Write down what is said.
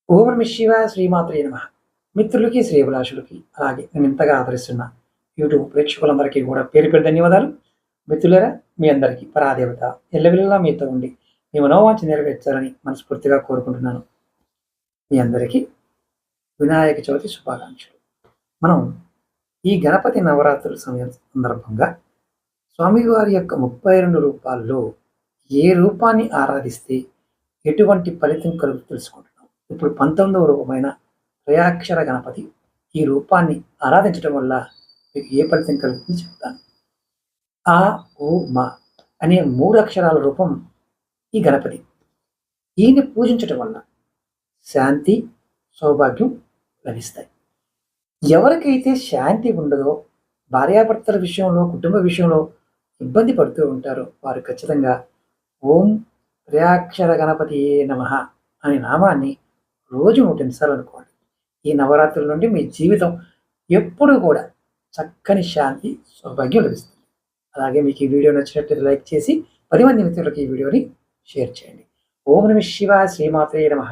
ఓం నమ శివాయ శ్రీమాత్రే నమ. మిత్రులకి శ్రేభిలాషులకి అలాగే నేను ఇంతగా ఆదరిస్తున్న యూట్యూబ్ ప్రేక్షకులందరికీ కూడా పేరు పేరు ధన్యవాదాలు. మిత్రులారా, మీ అందరికీ పరాదేవత ఎల్లవెల్లా మీతో ఉండి మీ మనోవాంఛ నెరవేర్చాలని మనస్ఫూర్తిగా కోరుకుంటున్నాను. మీ అందరికీ వినాయక చవితి శుభాకాంక్షలు. మనం ఈ గణపతి నవరాత్రుల సమయం సందర్భంగా స్వామివారి యొక్క 32 రూపాల్లో ఏ రూపాన్ని ఆరాధిస్తే ఎటువంటి ఫలితం కలుగు తెలుసుకుంటున్నాం. ఇప్పుడు 19వ రూపమైన త్రయాక్షర గణపతి ఈ రూపాన్ని ఆరాధించడం వల్ల మీకు ఏ ఫలితం కలుగుతుందో చెప్తాను. ఆ ఓ మా అనే 3 అక్షరాల రూపం ఈ గణపతి. ఈయన్ని పూజించటం వల్ల శాంతి, సౌభాగ్యం లభిస్తాయి. ఎవరికైతే శాంతి ఉండదో, భార్యాభర్తల విషయంలో, కుటుంబ విషయంలో ఇబ్బంది పడుతూ ఉంటారో వారు ఖచ్చితంగా ఓం త్రయాక్షర గణపతియే నమః అనే నామాన్ని రోజు 100 సార్లు అనుకోండి. ఈ నవరాత్రుల నుండి మీ జీవితం ఎప్పుడూ కూడా చక్కని శాంతి, సౌభాగ్యం లభిస్తుంది. అలాగే మీకు ఈ వీడియో నచ్చినట్లయితే లైక్ చేసి 10 మంది మిత్రులకు ఈ వీడియోని షేర్ చేయండి. ఓం నమః శివాయ శ్రీమాత్రే నమః.